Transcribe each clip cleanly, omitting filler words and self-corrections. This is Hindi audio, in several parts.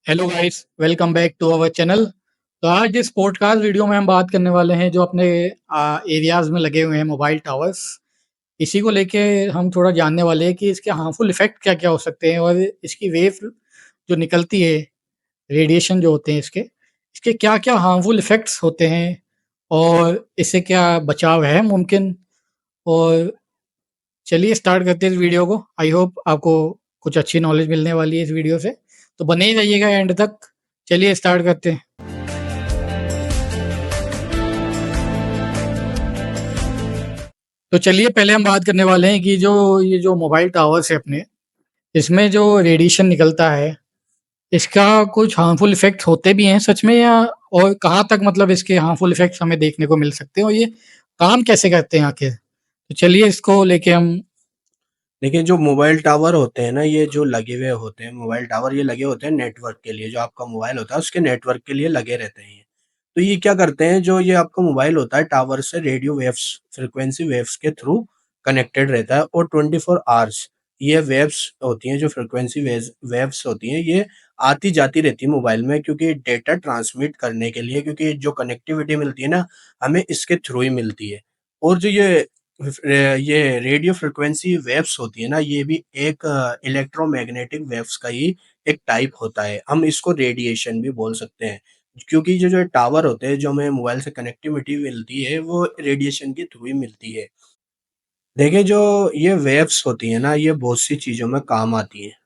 Hello guys, welcome back to our channel. तो आज इस पॉडकास्ट वीडियो में हम बात करने वाले हैं जो अपने एरियाज़ में लगे हुए हैं मोबाइल टावर्स। इसी को लेके हम थोड़ा जानने वाले हैं कि इसके हार्मफुल इफ़ेक्ट क्या-क्या हो सकते हैं और इसकी वेव जो निकलती है, रेडिएशन जो होते हैं इसके क्या-क्या हार्मफुल इफ़ेक्ट्स होते हैं और इससे क्या बचाव है मुमकिन? और चलिए स्टार्ट करते हैं इस वीडियो को। आई होप आपको कुछ अच्छी नॉलेज मिलने वाली है इस वीडियो से, तो बने ही रहिएगा एंड तक। चलिए स्टार्ट करते हैं। तो चलिए पहले हम बात करने वाले हैं कि जो ये जो मोबाइल टावर्स है अपने, इसमें जो रेडिएशन निकलता है, इसका कुछ हार्मफुल इफ़ेक्ट्स होते भी हैं सच में, या और कहाँ तक मतलब इसके हार्मफुल इफ़ेक्ट्स हमें देखने को मिल सकते हैं और ये काम कैसे करते हैं आखिर? तो चलिए इसको लेके हम देखिए, जो मोबाइल टावर होते हैं ना, ये जो लगे हुए होते हैं मोबाइल टावर, ये लगे होते हैं नेटवर्क के लिए। जो आपका मोबाइल होता है, उसके नेटवर्क के लिए लगे रहते हैं ये। तो ये क्या करते हैं, जो ये आपका मोबाइल होता है, टावर से रेडियो वेव्स, फ्रीक्वेंसी वेव्स के थ्रू कनेक्टेड रहता है और 24 आवर्स ये वेव्स होती हैं, जो फ्रीक्वेंसी वेव्स होती हैं, ये आती-जाती रहती है मोबाइल में, क्योंकि डेटा ट्रांसमिट करने के लिए, क्योंकि जो कनेक्टिविटी मिलती है ना, हमें इसके थ्रू ही मिलती है। और जो ये रेडियो फ्रिक्वेंसी वेव्स होती है ना, ये भी एक इलेक्ट्रोमैग्नेटिक वेव्स का ही एक टाइप होता है। हम इसको रेडिएशन भी बोल सकते हैं, क्योंकि जो टावर होते हैं, जो हमें मोबाइल से कनेक्टिविटी मिलती है, वो रेडिएशन के थ्रू ही मिलती है। देखिए, जो ये वेव्स होती है ना, ये बहुत सी चीज़ों में काम आती हैं।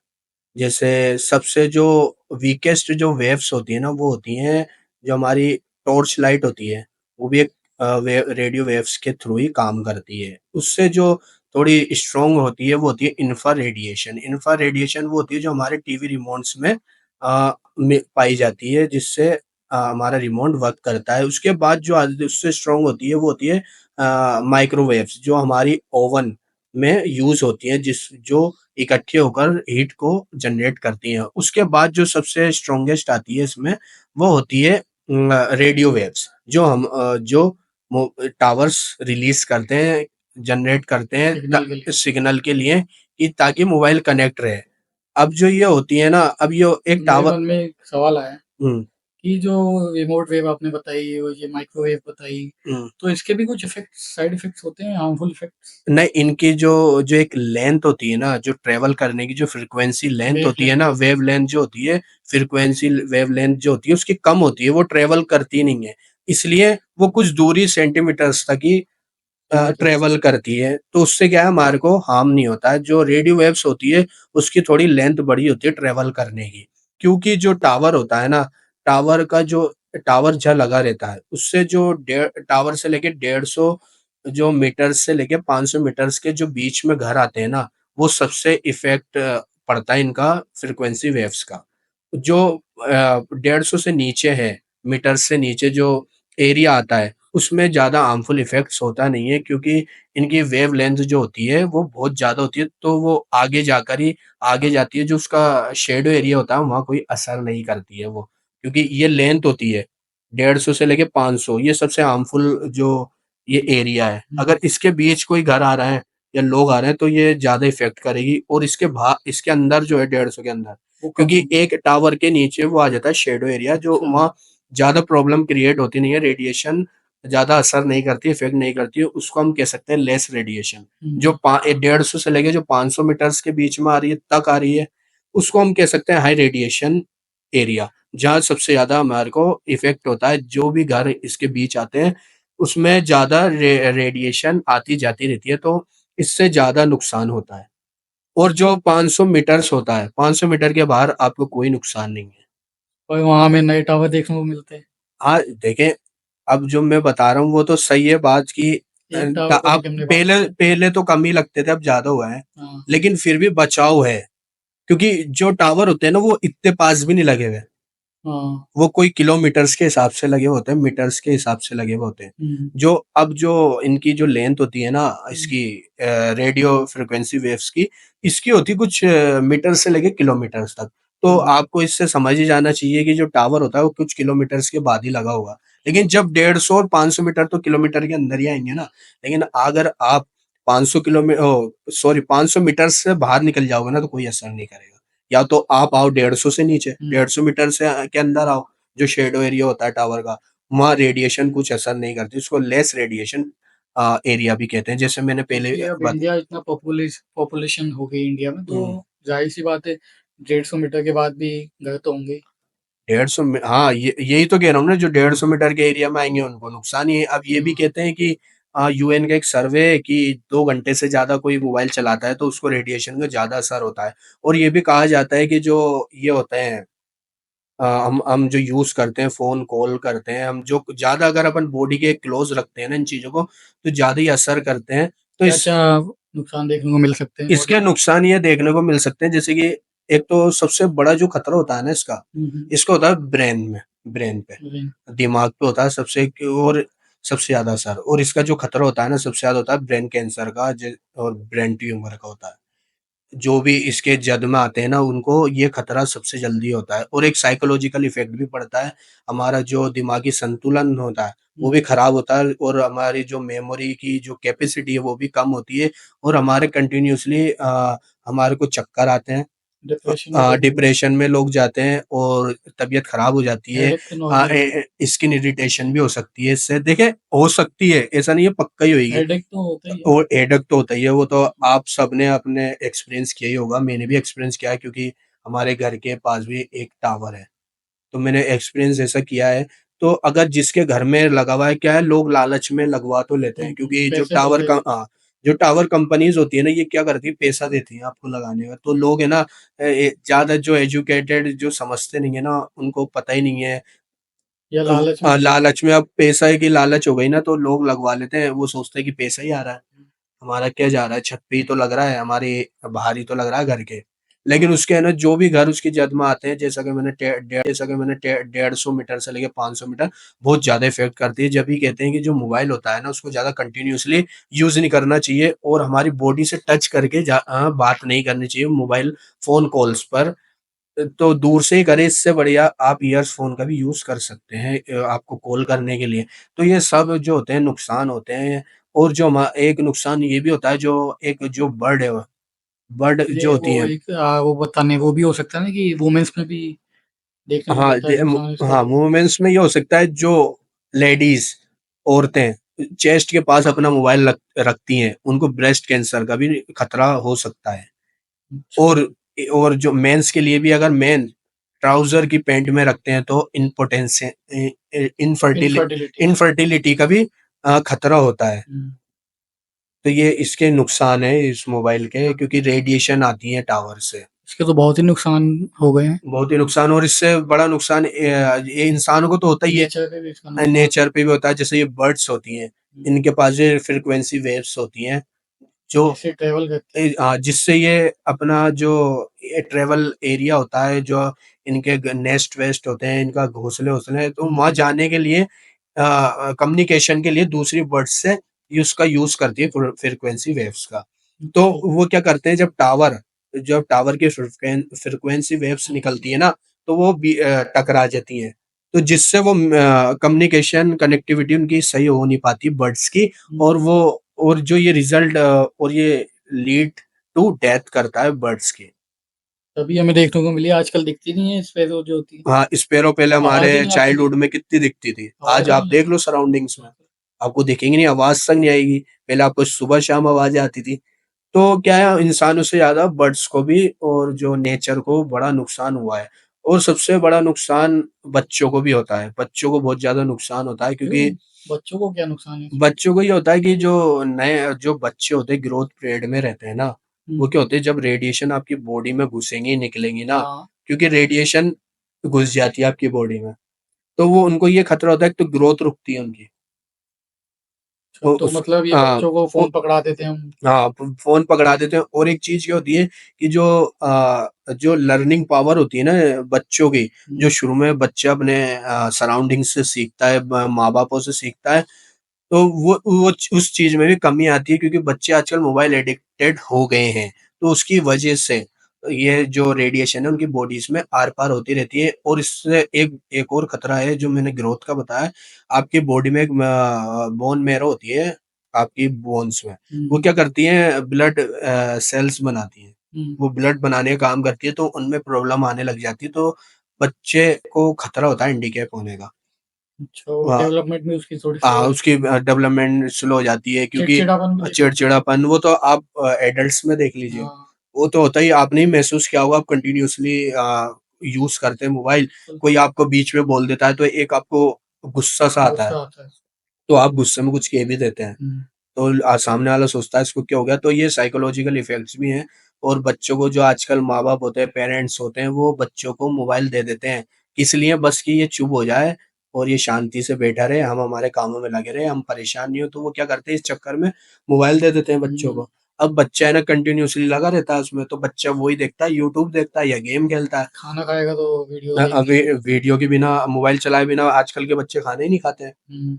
जैसे सबसे जो वीकेस्ट जो वेव्स होती है ना, वो होती हैं जो हमारी टॉर्च लाइट होती है, वो भी एक रेडियो वेव्स के थ्रू ही काम करती है। उससे जो थोड़ी स्ट्रॉन्ग होती है, वो होती है इन्फ्रा रेडिएशन। इन्फ्रा रेडिएशन वो होती है जो हमारे टीवी रिमोट्स में पाई जाती है, जिससे हमारा रिमोट वर्क करता है। उसके बाद जो उससे स्ट्रॉन्ग होती है, वो होती है माइक्रोवेव्स, जो हमारी ओवन में यूज़ होती हैं, जो इकट्ठे होकर हीट को जनरेट करती हैं। उसके बाद जो सबसे स्ट्रॉन्गेस्ट आती है इसमें, वो होती है रेडियो वेव्स, जो टावर्स रिलीज़ करते हैं, जनरेट करते हैं सिग्नल के लिए। सिग्नल के लिए, कि ताकि मोबाइल कनेक्ट रहे। अब जो ये होती है ना, अब ये एक मेरे टावर। मन में एक सवाल आया हुँ, कि जो रिमोट वेव आपने बताई और ये माइक्रोवेव बताई, हुँ। तो इसके भी कुछ इफ़ेक्ट्स, साइड इफ़ेक्ट्स होते हैं, हार्मफुल इफ़ेक्ट्स? नहीं, इनकी जो जो एक लेंथ होती है ना, जो ट्रैवल करने की जो फ्रीक्वेंसी लेंथ होती है वेवलेंथ। ना, वेवलेंथ जो होती है, फ्रीक्वेंसी वेवलेंथ जो होती है, उसकी कम होती है, वो ट्रैवल करती नहीं है। इसलिए वो कुछ दूरी सेंटीमीटर्स तक ही सीमित होती ट्रैवल करती है, तो उससे क्या है, हमारे को हार्म नहीं होता है। जो रेडियो वेव्स होती है, उसकी थोड़ी लेंथ बड़ी होती है ट्रैवल करने की। क्योंकि जो टावर होता है ना, टावर का जो टावर जहाँ लगा रहता है, उससे जो टावर से लेके 150 जो मीटर्स से लेके 500 मीटर्स के जो बीच में घर आते हैं ना, वो सबसे इफ़ेक्ट पड़ता है इनका फ्रीक्वेंसी वेव्स का। जो 150 से नीचे है, मीटर से नीचे जो एरिया आता है, उसमें ज़्यादा हार्मफुल इफ़ेक्ट्स होता नहीं है, क्योंकि इनकी वेवलेंथ जो होती है, वो बहुत ज़्यादा होती है, तो वो आगे जाकर ही आगे जाती है। जो उसका शैडो एरिया होता है, वहाँ कोई असर नहीं करती है वो, क्योंकि ये लेंथ होती है 150 से लेके 500, ये सबसे हार्मफुल जो ये एरिया है। हुँ, अगर इसके बीच कोई घर आ रहा है या लोग आ रहे हैं, तो ये ज़्यादा इफ़ेक्ट करेगी। और इसके अंदर जो है 150 के अंदर, वो कम क्योंकि होगी। एक टावर के नीचे वो आ जाता है शैडो एरिया, जो अच्छा। वहाँ ज़्यादा प्रॉब्लम क्रिएट होती नहीं है, रेडिएशन ज़्यादा असर नहीं करती, इफ़ेक्ट नहीं करती है, उसको हम कह सकते हैं लेस रेडिएशन। जो हुँ, 150 से लेके जो 500 मीटर्स के बीच में आ रही है, तक आ रही है, उसको हम कह सकते हैं हाई रेडिएशन एरिया, जहाँ सबसे ज़्यादा हमारे को इफ़ेक्ट होता है। जो भी घर इसके बीच आते हैं, उसमें ज़्यादा रेडिएशन आती-जाती रहती है, तो इससे ज़्यादा नुकसान होता है। और जो 500 मीटर्स होता है, 500 मीटर के बाहर आपको कोई नुकसान नहीं है। और वहाँ हमें नए टावर देखने को मिलते हैं। हाँ, देखें, अब जो मैं बता रहा हूँ, वो तो सही है बात कि एक त टावर को आप लेके हमने बात पहले की। पहले तो कम ही लगते थे, अब ज़्यादा हुआ है, हाँ, लेकिन फिर भी बचाव है, क्योंकि जो टावर होते हैं ना, वो इतने पास भी नहीं लगे हुए। हाँ। वो कोई किलोमीटर्स के हिसाब से लगे होते हैं, मीटर्स के हिसाब से लगे हुए होते हैं। हुँ, जो इनकी जो लेंथ होती है ना, हुँ, इसकी रेडियो फ्रीक्वेंसी वेव्स की, इसकी होती है कुछ मीटर से लेके किलोमीटर्स तक। तो हुँ, आपको इससे समझ ही जाना चाहिए कि जो टावर होता है, वो कुछ किलोमीटर्स के बाद ही लगा होगा। लेकिन जब 150 और 500 मीटर तो किलोमीटर के अंदर ही आएँगे ना। लेकिन अगर आप 500 मीटर से बाहर निकल जाओगे ना, तो कोई असर नहीं करेगा। या तो आप आओ 150 से नीचे, हुँ। 150 मीटर से के अंदर आओ, जो शेडो एरिया होता है टावर का, वहाँ रेडिएशन कुछ असर नहीं करती, उसको लेस रेडिएशन एरिया भी कहते हैं, जैसे मैंने पहले क्योंकि अब बत इंडिया इतना पॉपुलेशन हो गई इंडिया में, तो हुँ। ज़ाहिर-सी बात है 150 मीटर के बाद भी घर तो होंगे ही। 150 में हाँ, ये यही तो कह रहा हूँ ना, जो 150 मीटर के एरिया में आएँगे उनको नुकसान ही है। अब ये भी हाँ, कहते हैं कि यूएन का एक सर्वे है कि 2 घंटे से ज़्यादा कोई मोबाइल चलाता है तो उसको रेडिएशन का ज़्यादा असर होता है। और ये भी कहा जाता है कि जो ये होते हैं हम जो यूज़ करते हैं, फ़ोन कॉल करते हैं, हम जो ज़्यादा अगर अपन बॉडी के क्लोज़ रखते हैं ना इन चीज़ों को, तो ज़्यादा ही असर करते हैं। तो इस क्या-क्या नुकसान देखने को मिल सकते हैं बॉडी इसके में? नुकसान ये देखने को मिल सकते हैं, जैसे कि एक तो सबसे बड़ा जो खतरा होता है ना इसका, हुँ, हुँ। इसका होता है ब्रेन पे, जी। दिमाग पे होता है और सबसे ज़्यादा असर, और इसका जो खतरा होता है ना सबसे ज़्यादा होता है ब्रेन कैंसर का और ब्रेन ट्यूमर का होता है। जो भी इसके जद में आते हैं ना उनको ये खतरा सबसे जल्दी होता है, और एक साइकोलॉजिकल इफ़ेक्ट भी पड़ता है। हमारा जो दिमागी संतुलन होता है, वो हुँ, भी खराब होता है, और हमारी जो मेमोरी की जो कैपेसिटी है वो भी कम होती है, और हमारे कंटिन्यूअसली हमारे को चक्कर आते हैं। डिप्रेशन में लोग डिप्रेशन में लोग जाते हैं और तबीयत खराब हो जाती है। हेडेक तो नॉर्मल है। स्किन इरिटेशन भी हो सकती है इससे। देखिए, हो सकती है, ऐसा नहीं है पक्का ही होएगी। हेडेक तो होता ही है। और हेडेक तो होता ही है, वो तो आप सबने अपने एक्सपीरियंस किया ही होगा, मैंने भी एक्सपीरियंस किया है क्योंकि हमारे घर के पास भी एक टावर है। तो मैंने एक्सपीरियंस ऐसा किया है। तो अगर जिसके घर में लगा हुआ है, क्या है, लोग लालच में लगवा तो लेते हुँ, हैं क्योंकि पैसे बहुत दे देते हैं। जो टावर कंपनीज़ होती है ना, ये क्या करती है, पैसा देती है आपको लगाने का। तो लोग है ना, ज़्यादा जो एजुकेटेड जो समझते नहीं है ना, उनको पता ही नहीं है। या लालच में लगवा लालच देते में, अब पैसा की लालच हो गई ना, तो लोग लगवा लेते हैं। वो सोचते हैं कि पैसा ही आ रहा है, हैं। हमारा क्या जा रहा है, छत पे ही तो लग रहा है, हमारे बाहर ही तो लग रहा है घर के। लेकिन उसके है ना, जो भी घर उसकी जद में आते हैं, जैसा कि मैंने 150 मीटर से लेके 500 मीटर बहुत ज़्यादा इफ़ेक्ट करती है। जब भी कहते हैं कि जो मोबाइल होता है ना, उसको ज़्यादा कंटिन्यूअसली यूज़ नहीं करना चाहिए, और हमारी बॉडी से टच करके बात नहीं करनी चाहिए मोबाइल फ़ोन कॉल्स पर। तो दूर से ही करें, इससे बढ़िया आप ईयरफ़ोन का भी यूज़ कर सकते हैं आपको कॉल करने के लिए। तो ये सब जो होते हैं नुकसान होते हैं, और जो एक नुकसान ये भी होता है, जो एक जो बर्ड जो ये होती हैं। वो बताने वो भी हो सकता है ना कि वुमेन्स में भी देखने को हाँ, मिलता है नुकसान इसका हाँ, तो। वूमेन्स में ये हो सकता है, जो लेडीज़, औरतें चेस्ट के पास अपना मोबाइल रखती हैं, उनको ब्रेस्ट कैंसर का भी खतरा हो सकता है। अच्छा, और जो मेंस के लिए भी, अगर मेन ट्राउज़र की पैंट में रखते हैं तो इम्पोटेंस इनफर्टिलिटी। इनफर्टिलिटी का भी खतरा होता है। हुँ, तो ये इसके नुकसान हैं इस मोबाइल के, क्योंकि रेडिएशन आती है टावर से। इसके तो बहुत ही नुकसान हो गए हैं। बहुत ही नुकसान, और इससे बड़ा नुकसान ये इंसानों को तो होता ही है, नेचर पे भी इसका नुकसान है। नेचर पे भी होता है। जैसे ये बर्ड्स होती हैं, हुँ, इनके पास ये फ्रीक्वेंसी वेव्स होती हैं, जो जिससे ट्रैवल करती हैं। जिससे ये अपना जो ये ट्रैवल एरिया होता है, जो इनके नेस्ट वेस्ट होते हैं, इनका घोंसले-वोंसले, तो हुँ, वहाँ हुँ, जाने के लिए कम्युनिकेशन के लिए दूसरी बर्ड्स से ये उसका यूज़ करती है, फ्रीक्वेंसी वेव्स का। तो अच्छा, वो क्या करते हैं, जब टावर की फ्रीक्वेंसी वेव्स निकलती है ना, तो वो टकरा जाती हैं। तो जिससे वो कम्युनिकेशन कनेक्टिविटी उनकी सही हो नहीं पाती बर्ड्स की, हुँ, और वो और जो ये रिज़ल्ट और ये लीड टू डेथ करता है बर्ड्स की। तभी हमें देखने को मिली, आजकल दिखती नहीं है स्पैरो जो होती है। हाँ, स्पैरो पहले आवाज़ ही हमारे नहीं आती है, चाइल्डहुड में कितनी दिखती थी। आज आवाज़ ही आप नहीं देख आती। लो सराउंडिंग्स में, आपको दिखेंगी नहीं, आवाज़ तक नहीं आएगी। पहले आपको सुबह-शाम आवाज़ें आती थी। तो क्या है, इंसानों से ज़्यादा बर्ड्स को भी और जो नेचर को बड़ा नुकसान हुआ है, और सबसे बड़ा नुकसान बच्चों को भी होता है। बच्चों को बहुत ज़्यादा नुकसान होता है, क्यों? क्योंकि बच्चों को क्या नुकसान है इसमें? बच्चों को ये होता है कि जो बच्चे होते हैं ग्रोथ पीरियड में रहते हैं ना, हुँ, वो क्या होते हैं, जब रेडिएशन आपकी बॉडी में घुसेंगी, निकलेंगी ना, हाँ। क्योंकि रेडिएशन घुस जाती है आपकी बॉडी में, तो वो उनको ये खतरा होता है, एक तो ग्रोथ रुकती है उनकी। अच्छा, तो तो उस मतलब ये हाँ, बच्चों को वो फ़ोन पकड़ा देते हैं हम। हाँ, फ़ोन पकड़ा देते हैं, और एक चीज़ क्या होती है कि जो लर्निंग पावर होती है ना बच्चों की, हुँ, जो शुरू में बच्चा अपने सराउंडिंग्स से सीखता है, माँ-बापों से सीखता है, तो उस चीज़ में भी कमी आती है, क्योंकि बच्चे आजकल मोबाइल एडिक्टेड हो गए हैं। तो उसकी वजह से ये जो रेडिएशन है उनकी बॉडीज़ में आर-पार होती रहती है, और इससे एक एक और खतरा है जो मैंने ग्रोथ का बताया। आपकी बॉडी में एक बोन मैरो होती है, आपकी बोन्स में। हुँ, वो हुँ। क्या करती हैं, ब्लड सेल्स बनाती हैं। वो ब्लड बनाने का काम करती है, तो उनमें प्रॉब्लम आने लग जाती है, तो बच्चे को खतरा होता है हैंडीकैप होने का। अच्छा, वो हाँ, डेवलपमेंट में उसकी थोड़ी स्लो हाँ, हो उसकी जाती है। डेवलपमेंट स्लो हो जाती है क्योंकि चिड़चिड़ापन भी दिखने लगता है। चिड़चिड़ापन वो तो आप एडल्ट्स में देख लीजिए, हाँ, वो तो होता ही, आपने ही महसूस किया होगा, आप कंटिन्यूअसली यूज़ करते हैं मोबाइल, बिल्कुल, कोई आपको बीच में बोल देता है तो एक आपको गुस्सा-सा आता है, गुस्सा आता है। तो आप गुस्से में कुछ कह भी देते हैं। हुँ, तो सामने वाला सोचता है इसको क्या हो गया, तो ये साइकोलॉजिकल इफ़ेक्ट्स भी हैं। और बच्चों को जो आजकल माँ-बाप होते हैं, पेरेंट्स होते हैं, वो बच्चों को मोबाइल दे देते हैं, इसलिए बस कि ये चुप हो जाए और ये शांति से बैठा रहे, हम हमारे कामों में लगे रहें, हम परेशान नहीं हो, तो वो क्या करते हैं इस चक्कर में मोबाइल दे देते हैं बच्चों हुँ, को। अब बच्चा है ना कंटिन्यूअसली लगा रहता है उसमें, तो बच्चा वही देखता है, यूट्यूब देखता है या गेम खेलता है। खाना खाएगा तो वीडियो अभी देखेंगे। वीडियो के बिना, मोबाइल चलाए बिना आजकल के बच्चे खाना ही नहीं खाते हैं। हुँ,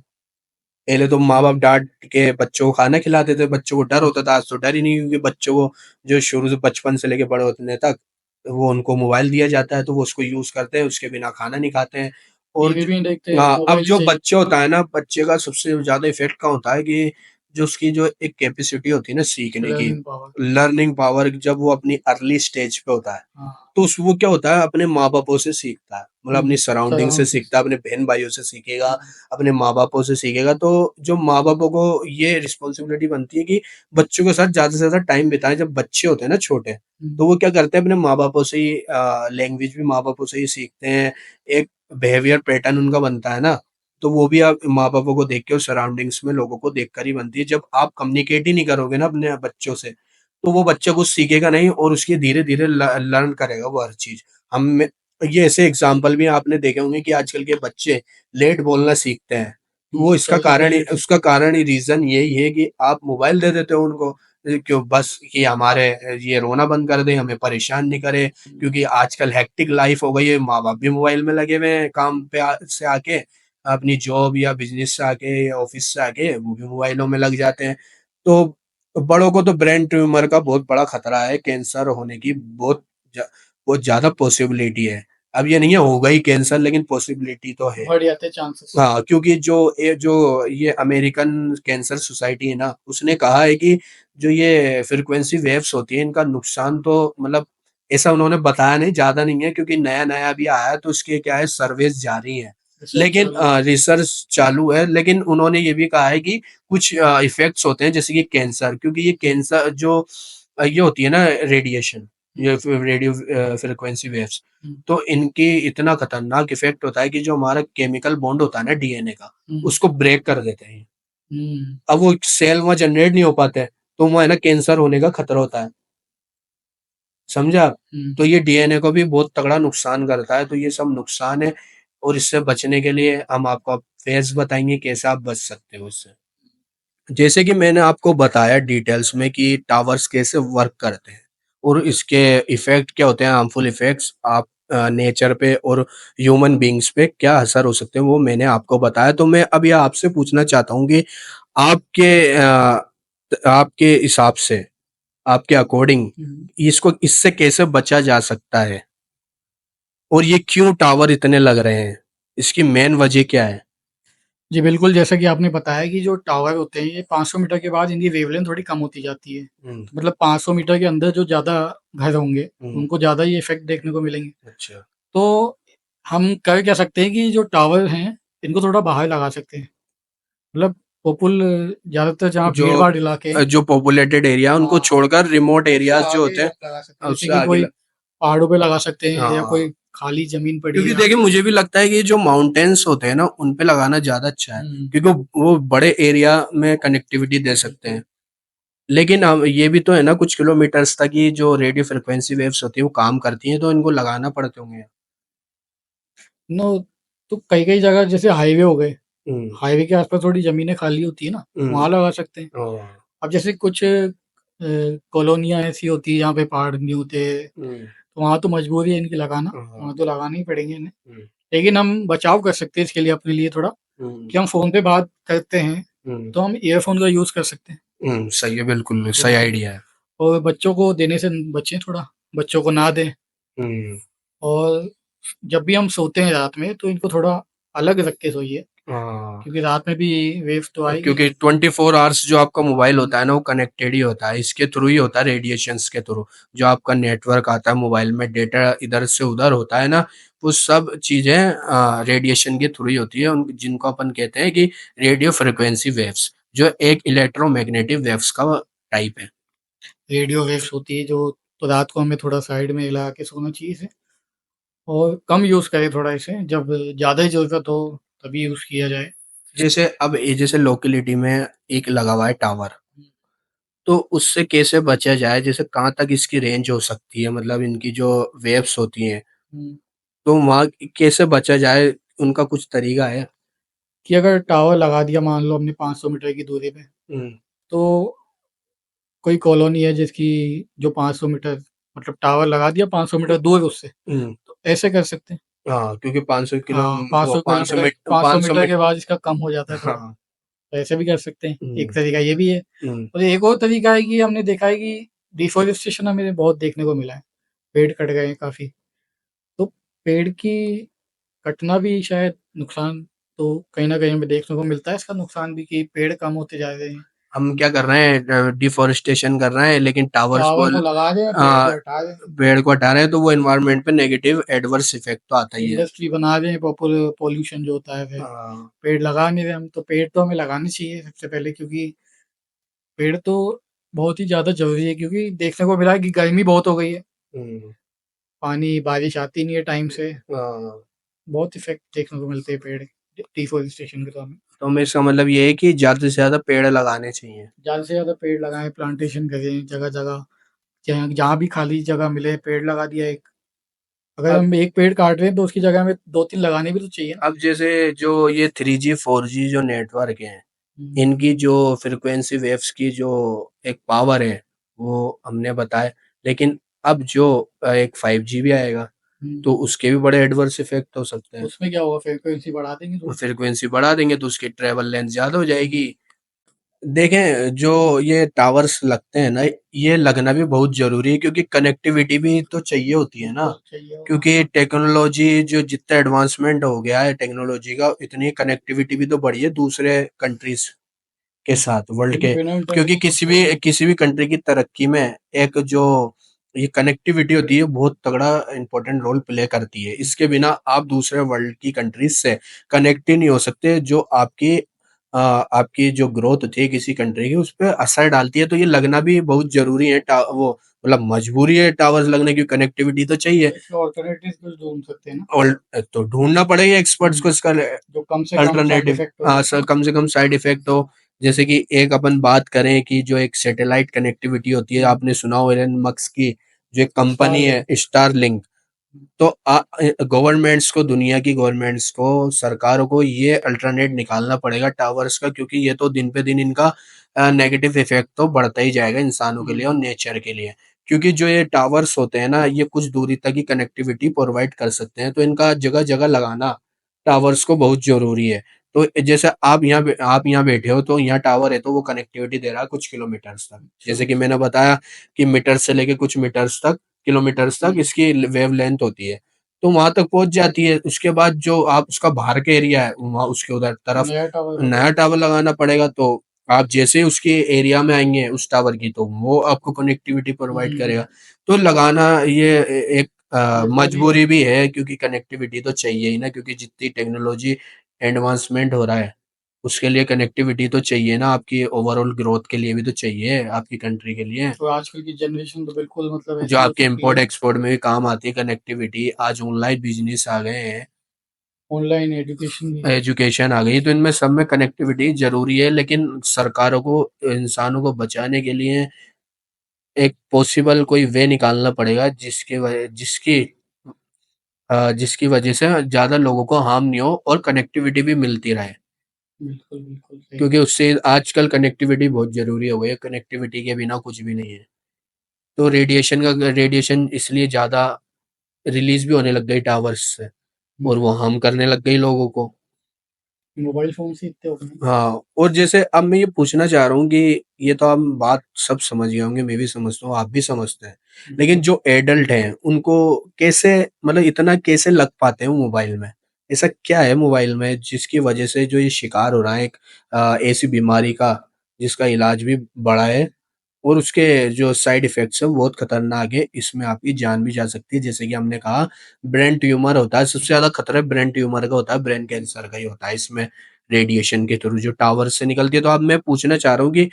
पहले तो माँ-बाप डाँट के बच्चों को खाना खिलाते थे, बच्चों को डर होता था, आज तो डर ही नहीं, क्योंकि बच्चों को जो शुरू से बचपन से लेके बड़े होने तक, वो उनको मोबाइल दिया जाता है, तो वो उसको यूज़ करते हैं, उसके बिना खाना नहीं खाते हैं। और टीवी ज भी नहीं देखते, हाँ, अब मोबाइल जो चाहिए। बच्चे होता है ना, बच्चे का सबसे ज़्यादा इफ़ेक्ट क्या होता है कि जो उसकी जो एक कैपेसिटी होती है ना सीखने की, लर्निंग पावर। लर्निंग पावर, जब वो अपनी अर्ली स्टेज पे होता है, हाँ, तो उस वो क्या होता है अपने माँ-बापों से सीखता है। मतलब अपनी सराउंडिंग से सराउंडिंग्स। सीखता है, अपने बहन-भाइयों से सीखेगा, हुँ, अपने माँ-बापों से सीखेगा। तो जो माँ-बापों को ये रिस्पॉन्सिबिलिटी बनती है कि बच्चों के साथ ज़्यादा से ज़्यादा टाइम बिताएँ। जब बच्चे होते हैं ना छोटे, तो हुँ, वो क्या करते हैं अपने माँ-बापों से ही लैंग्वेज भी माँ-बापों से ही सीखते हैं। एक बिहेवियर पैटर्न उनका बनता है ना, तो वो भी आप माँ-बापों को देख के और सराउंडिंग्स में लोगों को देखकर ही बनती है। जब आप कम्युनिकेट ही नहीं करोगे ना अपने बच्चों से, तो वो बच्चा कुछ सीखेगा नहीं और उसकी धीरे-धीरे लर्न करेगा वो हर चीज़। हम ये ऐसे एग्ज़ाम्पल भी आपने देखे होंगे कि आजकल के बच्चे लेट बोलना सीखते हैं। वो इसका चलते-फिरते कारण ही, लेट उसका कारण ही, रीज़न यही है कि आप मोबाइल दे देते हो उनको, क्यों बस कि हमारे ये रोना बंद कर दें, हमें परेशान नहीं करे, हुँ, क्योंकि आजकल हेक्टिक लाइफ़ हो गई है, माँ-बाप भी मोबाइल में लगे हुए हैं, काम पे से आके, अपनी जॉब या बिज़नेस से आके या ऑफ़िस से आके वो भी मोबाइलों में लग जाते हैं। तो बड़ों को तो ब्रेन ट्यूमर का बहुत बड़ा खतरा है, कैंसर होने की ज बहुत ज़्यादा पॉसिबिलिटी है। अब ये नहीं है होगा ही कैंसर, लेकिन पॉसिबिलिटी तो है। बढ़ जाते हैं चांसेस। हाँ, क्योंकि जो ये अमेरिकन कैंसर सोसाइटी है ना, उसने कहा है कि जो ये फ्रीक्वेंसी वेव्स होती हैं, इनका नुकसान तो मतलब ऐसा उन्होंने बताया नहीं, ज़्यादा नहीं है, क्योंकि नया-नया अभी आया है, तो उसके क्या है सर्वेस जारी हैं। रिसर्च लेकिन चालू है। रिसर्च चालू है, लेकिन उन्होंने ये भी कहा है कि कुछ इफ़ेक्ट्स होते हैं जैसे कि कैंसर, क्योंकि ये कैंसर जो ये होती है ना रेडिएशन, हुँ, ये रेडियो फ्रीक्वेंसी वेव्स, हुँ, तो इनकी इतना खतरनाक इफ़ेक्ट होता है कि जो हमारा केमिकल बॉन्ड होता है ना डीएनए का, हुँ, उसको ब्रेक कर देते हैं। हुँ, अब वो सेल वहाँ जनरेट नहीं हो पाते हैं, तो वहाँ है ना कैंसर होने का खतरा होता है, समझे आप? हुँ। तो ये डीएनए को भी बहुत तगड़ा नुकसान करता है, तो ये सब नुकसान है, और इससे बचने के लिए हम आपको अब फेज़ बताएँगे कैसे आप बच सकते हो इससे। जैसे कि मैंने आपको बताया डिटेल्स में कि टावर्स कैसे वर्क करते हैं और इसके इफ़ेक्ट क्या होते हैं, हार्मफुल इफ़ेक्ट्स आप नेचर पे और ह्यूमन बीइंग्स पे क्या असर हो सकते हैं, वो मैंने आपको बताया। तो मैं अब ये आपसे पूछना चाहता हूँ कि आपके आपके हिसाब से, आपके अकॉर्डिंग हुँ। इसको इससे कैसे बचा जा सकता है? और ये क्यों टावर इतने लग रहे हैं? इसकी मेन वजह क्या है? जी, बिल्कुल, जैसा कि आपने बताया कि जो टावर होते हैं, ये 500 मीटर के बाद इनकी वेवलेंथ थोड़ी कम होती जाती है। हुँ, तो मतलब 500 मीटर के अंदर जो ज़्यादा घर होंगे, हुँ, उनको ज़्यादा ये इफ़ेक्ट देखने को मिलेंगे। अच्छा। तो हम कर क्या सकते हैं कि जो टावर हैं, इनको थोड़ा बाहर लगा सकते हैं। मतलब पॉपुल ज़्यादातर जहाँ जो भीड़-भाड़ इलाके हैं, जो पॉपुलेटेड एरिया है उनको हाँ, छोड़कर रिमोट उससे एरियाज़ जो आगे होते हैं लगा सकते हैं। जैसे उससे कि आगे कोई ल पहाड़ों पे लगा सकते हैं या हाँ, कोई खाली ज़मीन पड़ी है क्योंकि जहाँ देखिए पे। मुझे भी लगता है कि जो माउंटेन्स होते हैं ना, उन पे लगाना ज़्यादा अच्छा है, हुँ, क्योंकि वो बड़े एरिया में कनेक्टिविटी दे सकते हैं। लेकिन ये भी तो है ना कुछ किलोमीटर्स तक ही जो रेडियो फ्रीक्वेंसी वेव्स होती हैं वो काम करती हैं, तो इनको लगाना पड़ते होंगे। नो तो कई-कई जगह जैसे हाईवे हो गए, हुँ, हाईवे के आस-पास थोड़ी ज़मीनें खाली होती है ना, वहाँ हुँ, लगा सकते हैं। हाँ, अब जैसे कुछ कॉलोनियाँ ऐसी होती है जहाँ पे पहाड़ नहीं होते, हुँ, तो वहाँ तो मजबूरी है इनकी लगाना, हाँ, वहाँ तो लगाने ही पड़ेंगे इन्हें। हुँ, लेकिन हम बचाव कर सकते हैं इसके लिए अपने लिए थोड़ा, हुँ, कि हम फ़ोन पे बात करते हैं, हुँ, तो हम ईयरफ़ोन का यूज़ कर सकते हैं। सही है, बिल्कुल सही बिल्कुल, आइडिया है। और बच्चों को देने से बचें थोड़ा, बच्चों को ना दें। हुँ, और जब भी हम सोते हैं रात में तो इनको थोड़ा अलग रख के सोइए। हाँ। क्योंकि रात में भी वेव्स तो आएगी। क्योंकि 24 आवर्स जो आपका मोबाइल होता है ना वो कनेक्टेड ही होता है, इसके थ्रू ही होता है, रेडिएशंस के थ्रू। जो आपका नेटवर्क आता है मोबाइल में, डेटा इधर से उधर होता है ना, वो सब चीजें रेडिएशन के थ्रू ही होती है, जिनको अपन कहते हैं कि रेडियो फ्रिक्वेंसी वेव्स, जो एक इलेक्ट्रोमैग्नेटिक वेव्स का टाइप है। रेडियो वेव्स होती है जो, तो रात को हमें थोड़ा साइड में हिला के सोना चाहिए इसे, और कम यूज़ करें थोड़ा इसे, जब ज़्यादा ही ज़रूरत हो तभी यूज़ किया जाए। जैसे अब ये जैसे लोकेलिटी में एक लगा हुआ है टावर, तो उससे कैसे बचा जाए, जैसे कहाँ तक इसकी रेंज हो सकती है, मतलब इनकी जो वेव्स होती हैं, हुँ। तो वहाँ कैसे बचा जाए, उनका कुछ तरीका है? कि अगर टावर लगा दिया मान लो हमने 500 मीटर की दूरी पे, हुँ, तो कोई कॉलोनी है जिसकी, जो 500 मीटर, मतलब टावर लगा दिया 500 मीटर दूर उससे, हुँ। तो ऐसे कर सकते हैं। हाँ, क्योंकि 500 किलो हाँ, वो 500 500 किलोमीटर, मीट 500 500 मीटर मीट के बाद इसका कम हो जाता है थोड़ा, हाँ। तो ऐसे भी कर सकते हैं। एक हुँ, तरीका ये भी है। हुँ। और एक और तरीका है कि हमने देखा है कि डिफ़ॉरेस्टेशन हमें बहुत देखने को मिला है। पेड़ कट गए हैं काफ़ी, तो पेड़ की कटना भी शायद नुकसान, तो कहीं न कहीं हमें देखने को मिलता है इसका नुकसान भी, कि पेड़ कम होते जा रहे हैं। हम क्या कर रहे हैं, डिफ़ॉरेस्टेशन कर रहे हैं, लेकिन टावर्स को टावर तो लगा रहे हैं, पेड़ अ, को हटा रहे हैं। पेड़ को हटा रहे हैं, तो वो एनवायरनमेंट पे नेगेटिव एडवर्स इफ़ेक्ट तो आता ही है। इंडस्ट्री बना रहे हैं, पॉल्यूशन जो होता है फिर, हाँ। पेड़ लगा नहीं रहे हम, तो पेड़ तो हमें लगाने चाहिए सबसे पहले, क्योंकि पेड़ तो बहुत ही ज़्यादा ज़रूरी है, क्योंकि देखने को मिला है कि गर्मी बहुत हो गई है, हुँ। पानी बारिश आती नहीं है टाइम से, हाँ। बहुत इफ़ेक्ट देखने को मिलते हैं पेड़ डिफ़ॉरेस्टेशन के तो हमें। तो हमें इसका मतलब ये है कि ज़्यादा से ज़्यादा पेड़ लगाने चाहिए। ज़्यादा से ज़्यादा पेड़ लगाएँ, प्लांटेशन करें जगह-जगह, जहाँ जहाँ भी खाली जगह मिले पेड़ लगा दिया एक। अगर अब हम एक पेड़ काट रहे हैं तो उसकी जगह हमें 2-3 लगाने भी तो चाहिए ना। अब जैसे जो ये 3G 4G जो नेटवर्क हैं, हुँ, इनकी जो फ्रीक्वेंसी वेव्स की जो एक पावर है, वो हमने बताया। लेकिन अब जो एक 5G भी आएगा, हुँ। तो उसके भी बड़े एडवर्स इफ़ेक्ट हो सकते हैं। उसमें क्या होगा, फ्रीक्वेंसी बढ़ा देंगे थोड़ी। फ्रीक्वेंसी बढ़ा देंगे तो उसकी ट्रैवल लेंथ ज़्यादा हो जाएगी। देखें, जो ये टावर्स लगते हैं ना, ये लगना भी बहुत ज़रूरी है, क्योंकि कनेक्टिविटी भी तो चाहिए होती है ना। बिल्कुल चाहिए होगा। क्योंकि टेक्नोलॉजी जो जितना एडवांसमेंट हो गया है टेक्नोलॉजी का, इतनी कनेक्टिविटी भी तो बढ़ी है दूसरे कंट्रीज़ के साथ वर्ल्ड क्योंकि के। बिना क्योंकि इंटरनेट तो किसी भी कंट्री की तरक्की में एक जो ये कनेक्टिविटी होती है बहुत तगड़ा इम्पोर्टेंट रोल प्ले करती है। इसके बिना आप दूसरे वर्ल्ड की कंट्रीज से कनेक्ट ही नहीं हो सकते, जो आपकी जो ग्रोथ थी किसी कंट्री की उस पर असर डालती है। तो ये लगना भी बहुत जरूरी है, वो मतलब मजबूरी है टावर्स लगने की, कनेक्टिविटी तो चाहिए। इसके ऑल्टरनेटिव कुछ ढूँढ सकते हैं ना। और तो ढूंढना पड़ेगा एक्सपर्ट्स हुँ, को इसका जो कम से कम साइड अल्टरनेटिव। इफ़ेक्ट हो जाए। कम से कम साइड इफेक्ट हो। जैसे कि एक अपन बात करें कि जो एक सैटेलाइट कनेक्टिविटी होती है, हुँ, आपने सुना हो एलन मस्क की जो एक कंपनी है स्टारलिंक। स्टारलिंक। तो गवर्नमेंट्स को, दुनिया की गवर्नमेंट्स को, सरकारों को ये अल्टरनेट निकालना पड़ेगा टावर्स का, क्योंकि ये तो दिन पे दिन इनका नेगेटिव इफेक्ट तो बढ़ता ही जाएगा इंसानों के लिए और हुँ, नेचर के लिए। क्योंकि जो ये टावर्स होते हैं ना, ये कुछ दूरी तक ही कनेक्टिविटी प्रोवाइड कर सकते हैं, तो इनका जगह जगह लगाना टावर्स को बहुत जरूरी है। तो जैसे आप यहाँ बैठे हो, तो यहाँ टावर है, तो वो कनेक्टिविटी दे रहा है कुछ किलोमीटर्स तक। अच्छा, जैसे कि अच्छा। मैंने बताया कि मीटर से लेके कुछ मीटर्स तक, किलोमीटर्स तक हुँ, इसकी वेव लेंथ होती है। तो वहां तक पहुंच जाती है। उसके बाद जो आप उसका बाहर का एरिया है, वहां उसके उधर तरफ नया टावर नया लगेगा। टावर लगाना पड़ेगा। तो आप जैसे ही उसके एरिया में आएंगे उस टावर की, तो वो आपको कनेक्टिविटी प्रोवाइड हुँ, करेगा। तो लगाना ये एक मजबूरी है। मजबूरी भी है, क्योंकि कनेक्टिविटी तो चाहिए ही ना, क्योंकि जितनी टेक्नोलॉजी एडवांसमेंट हो रहा है उसके लिए कनेक्टिविटी तो चाहिए ना, आपकी ओवरऑल ग्रोथ के लिए भी तो चाहिए, आपकी कंट्री के लिए। तो आजकल की जनरेशन तो बिल्कुल मतलब जो ऐसी हो आपके चुकी इम्पोर्ट है, एक्सपोर्ट में भी काम आती है कनेक्टिविटी। आज ऑनलाइन बिजनेस आ गए हैं, ऑनलाइन एजुकेशन भी। एजुकेशन आ गई है, तो इनमें सब में कनेक्टिविटी जरूरी है। लेकिन सरकारों को इंसानों को बचाने के लिए एक पॉसिबल कोई वे निकालना पड़ेगा, जिसकी वजह से ज़्यादा लोगों को हार्म नहीं हो और कनेक्टिविटी भी मिलती रहे। बिल्कुल, बिल्कुल सही क्योंकि बात। उससे आजकल कनेक्टिविटी बहुत ज़रूरी हो गई है, कनेक्टिविटी के बिना कुछ भी नहीं है। तो रेडिएशन इसलिए ज़्यादा रिलीज़ भी होने लग गई टावर्स से, हुँ, और वो हार्म करने लग गई लोगों को। मोबाइल फ़ोन से इतने हो गए हैं। हाँ, और जैसे अब मैं ये पूछना चाह रहा हूँ कि ये तो हम बात सब समझ गए होंगे, मैं भी समझता हूँ, आप भी समझते हैं। लेकिन बिल्कुल। जो एडल्ट हैं, उनको कैसे, मतलब इतना कैसे लग पाते हैं वो मोबाइल में? ऐसा क्या है मोबाइल में जिसकी वजह से जो ये शिकार हो रहा है एक ऐसी बीमारी का जिसका इलाज भी बड़ा है और उसके जो साइड इफ़ेक्ट्स हैं वो बहुत खतरनाक है। इसमें आपकी जान भी जा सकती है। जैसे कि हमने कहा ब्रेन ट्यूमर होता है, सबसे ज़्यादा खतरा ब्रेन ट्यूमर का होता है, ब्रेन कैंसर का ही होता है इसमें रेडिएशन के थ्रू जो टावर से निकलती है। तो अब मैं पूछना चाह रहा हूँ कि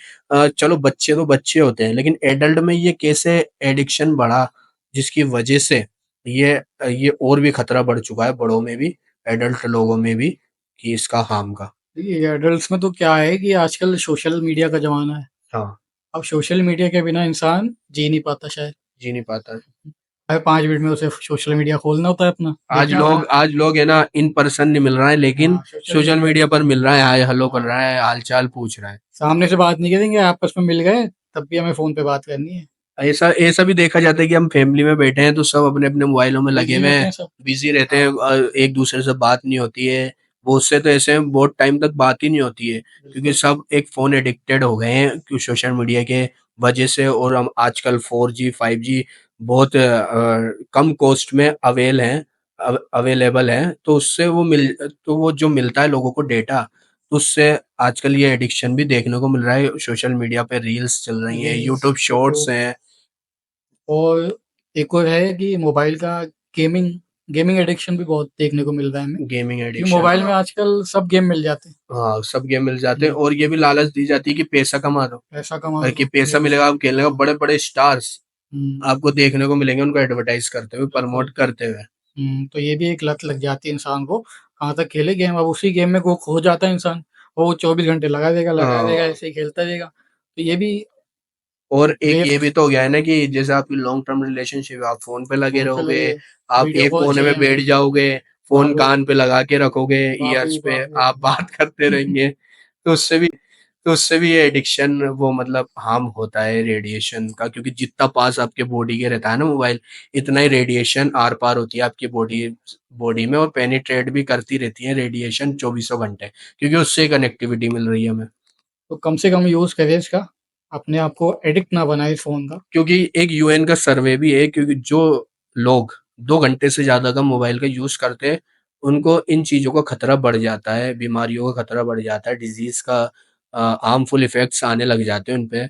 चलो बच्चे तो बच्चे होते हैं, लेकिन एडल्ट में ये कैसे एडिक्शन बढ़ा जिसकी वजह से ये और भी खतरा बढ़ चुका है बड़ों में भी, एडल्ट लोगों में भी कि इसका हार्म का? देखिए, एडल्ट्स में तो क्या है कि आजकल सोशल मीडिया का ज़माना है। हाँ, अब सोशल मीडिया के बिना इंसान जी नहीं पाता शायद। जी नहीं पाता। हर 5 मिनट में उसे सोशल मीडिया खोलना होता है अपना, आज देखना होता लोग है। आज लोग है ना इन पर्सन नहीं मिल रहा है लेकिन हाँ, सोशल सोशल मीडिया मीडिया पर मिल रहा है, हाय हेलो कर हाँ, रहा है, हाल चाल पूछ रहा है। सामने से बात नहीं करेंगे, आपस में मिल गए, तब भी हमें फ़ोन पे बात करनी है। ऐसा ऐसा भी देखा जाता है कि हम फैमिली में बैठे हैं तो सब अपने अपने मोबाइलों में लगे बिज़ी हुए रहते हैं, हैं सब। बिजी रहते हैं, हाँ, एक दूसरे से बात नहीं होती है। बहुत से तो ऐसे हैं बहुत टाइम तक बात ही नहीं होती है क्योंकि बिल्कुल। सब एक फोन एडिक्टेड हो गए हैं कि सोशल मीडिया के वजह से। और हम आजकल 4G 5G बहुत कम कॉस्ट में अवेलेबल है तो उससे वो जो मिलता है लोगों को डेटा, तो उससे आजकल ये एडिक्शन भी देखने को मिल रहा है। सोशल मीडिया पे रील्स चल रही हैं, रील्स, यूट्यूब शॉर्ट्स यूट्यूब हैं। और एक और है कि मोबाइल का गेमिंग गेमिंग एडिक्शन भी बहुत देखने को मिल रहा है हमें, गेमिंग क्योंकि एडिक्शन, मोबाइल में आजकल सब गेम मिल जाते हैं। हाँ, सब गेम मिल जाते हैं हुँ, और ये भी लालच दी जाती है कि पैसा कमा दो, पैसा कमा और कि लो, पैसा व्यूज़ मिलेगा, आप खेलने का हाँ, बड़े-बड़े स्टार्स हुँ, आपको देखने को मिलेंगे उनको एडवर्टाइज़ करते हुए, बिल्कुल। प्रमोट करते हुए। तो ये भी एक लत लग जाती है इंसान को, कहाँ तक खेले गेम, अब उसी गेम में वो खो जाता है इंसान, वो 24 घंटे लगा हाँ, रहेगा, ऐसे ही खेलता रहेगा। तो ये भी और एक ये वेस्ट भी तो हो गया है ना कि जैसे आपकी लॉन्ग टर्म रिलेशनशिप है, आप फ़ोन पे लगे फ़ोन पे रहोगे, लगे, आप वीडियो एक कॉल कोने में चाहिए, बैठ जाओगे, फ़ोन बाबू, कान पे लगा के रखोगे, ईयर्स बाबू, पे बाबू। आप बात करते रहेंगे, तो उससे भी ये एडिक्शन वो मतलब हार्म होता है रेडिएशन का, क्योंकि जितना पास आपके बॉडी के रहता है ना मोबाइल, इतना ही रेडिएशन आर-पार होती है आपकी बॉडी बॉडी में और पेनिट्रेट भी करती रहती है रेडिएशन चौबीसों घंटे, क्योंकि उससे कनेक्टिविटी मिल रही है हमें। तो कम से कम यूज़ करें इसका, अपने आप को एडिक्ट ना बनाएँ फ़ोन का। क्योंकि एक यूएन का सर्वे भी है, क्योंकि जो लोग 2 घंटे से ज़्यादा का मोबाइल का यूज़ करते हैं, उनको इन चीज़ों का खतरा बढ़ जाता है, बीमारियों का खतरा बढ़ जाता है, डिज़ीज़ का हार्मफुल इफ़ेक्ट्स आने लग जाते हैं उन पे।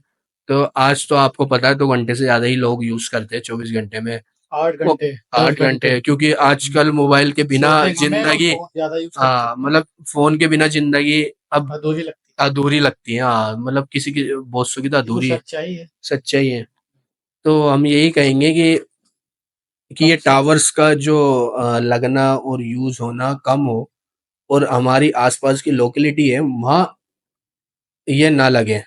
तो आज तो आपको पता है 2 घंटे से ज़्यादा ही लोग यूज़ करते हैं 24 घंटे में। 8 वो घंटे, 10 8 घंटे। घंटे, क्योंकि हुँ, आजकल मोबाइल के बिना सोते कम है और ज़िंदगी, फ़ोन ज़्यादा यूज़ करते हैं। हाँ, मतलब फ़ोन के बिना ज़िंदगी अब अधूरी लगती है। अधूरी लगती है। हाँ, मतलब किसी की बहुत की तो ये तो अधूरी है, सच्चाई है। सच्चाई है। तो हम यही कहेंगे कि कम ये से टावर्स का जो लगना और यूज़ होना कम हो और हमारी आसपास की लोकेलिटी है वहाँ ये ना लगे।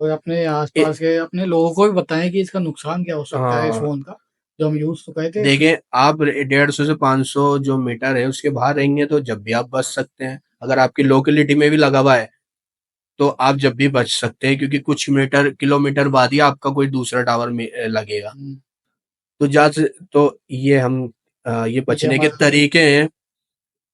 और अपने ए, आस-पास के अपने लोगों को भी बताएँ कि इसका नुकसान क्या हो सकता है इस हाँ, फ़ोन का, जो हम यूज़ तो करते हैं। देखें आप 150 से 500 जो मीटर है उसके बाहर रहेंगे तो जब भी आप बच सकते हैं। अगर आपकी लोकेलिटी में भी लगा हुआ है तो आप जब भी बच सकते हैं, क्योंकि कुछ मीटर किलोमीटर बाद ही आपका कोई दूसरा टावर में लगेगा। हुँ, तो तो ये हम ये ये बचने के हमारा तरीके हैं,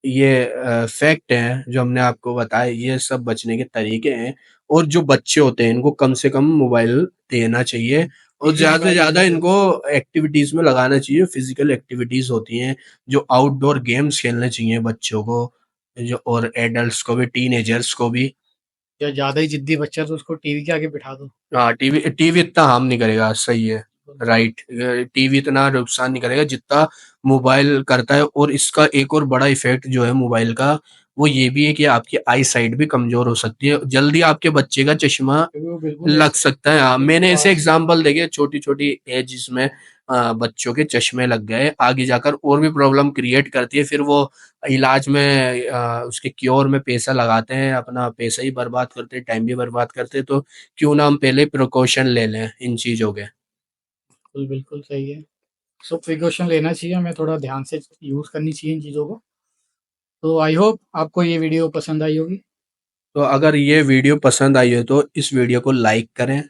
ये फैक्ट हैं जो हमने आपको बताए, ये सब बचने के तरीके हैं। और जो बच्चे होते हैं इनको कम से कम मोबाइल देना चाहिए और निजी ज़्यादा से मोबाइल ज़्यादा देना चाहिए। इनको एक्टिविटीज़ में लगाना चाहिए। फिज़िकल एक्टिविटीज़ होती हैं, जो आउटडोर गेम्स खेलने चाहिए बच्चों को, जो और एडल्ट्स को भी, टीनेजर्स को भी। या ज़्यादा ही ज़िद्दी बच्चा है तो उसको टीवी के आगे बिठा दो। हाँ, टीवी टीवी इतना हार्म नहीं करेगा, सही है, राइट। टीवी इतना नुकसान नहीं करेगा जितना मोबाइल करता है। और इसका एक और बड़ा इफ़ेक्ट जो है मोबाइल का, वो ये भी है कि आपकी आई साइट भी कमज़ोर हो सकती है। जल्दी आपके बच्चे का चश्मा क्योंकि वो बिल्कुल लग सकता है। हाँ, मैंने ऐसे पास एग्ज़ाम्पल देखे छोटी-छोटी एज में बच्चों के चश्मे लग गए, आगे जाकर और भी प्रॉब्लम क्रिएट करती है। फिर वो इलाज में उसके क्योर में पैसा लगाते हैं, अपना पैसा ही बर्बाद करते हैं, टाइम भी बर्बाद करते हैं। तो क्यों ना हम पहले प्रिकॉशन ले लें इन चीज़ों के। बिल्कुल, बिल्कुल सही है। सो प्रिकॉशन लेना चाहिए, हमें थोड़ा ध्यान से यूज़ करनी चाहिए इन चीज़ों को। तो आई होप आपको ये वीडियो पसंद आई होगी। तो अगर ये वीडियो पसंद आई हो तो इस वीडियो को लाइक करें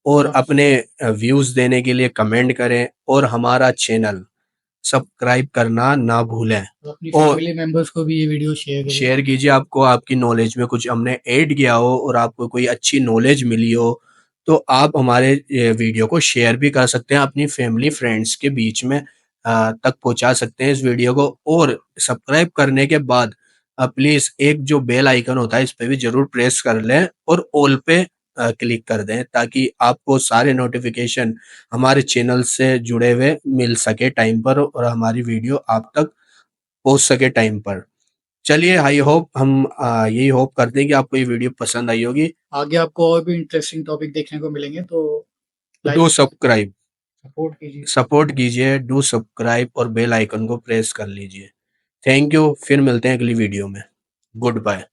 और आप अपने व्यूज़ देने के लिए कमेंट करें और हमारा चैनल सब्सक्राइब करना ना भूलें। अपनी और फैमिली मेंबर्स को भी ये वीडियो शेयर करें। शेयर कीजिए, आपको आपकी नॉलेज में कुछ हमने ऐड किया हो और आपको कोई अच्छी नॉलेज मिली हो, तो आप हमारे ये वीडियो को शेयर भी कर सकते हैं अपनी फैमिली फ्रेंड्स के बीच में। तक पहुंचा सकते हैं इस वीडियो को। और सब्सक्राइब करने के बाद प्लीज एक जो बेल आइकन होता है इस पे भी जरूर प्रेस कर लें और ऑल पे क्लिक कर दें, ताकि आपको सारे नोटिफिकेशन हमारे चैनल से जुड़े हुए मिल सके टाइम पर और हमारी वीडियो आप तक पहुंच सके टाइम पर। चलिए, आई होप हम यही होप करते हैं कि आपको ये वीडियो पसंद आई होगी। आगे आपको और भी इंटरेस्टिंग टॉपिक देखने को मिलेंगे, तो लाइक डू सब्सक्राइब, सपोर्ट कीजिए। सपोर्ट कीजिए, डू सब्सक्राइब और बेल आइकन को प्रेस कर लीजिए। थैंक यू, फिर मिलते हैं अगली वीडियो में। Good bye.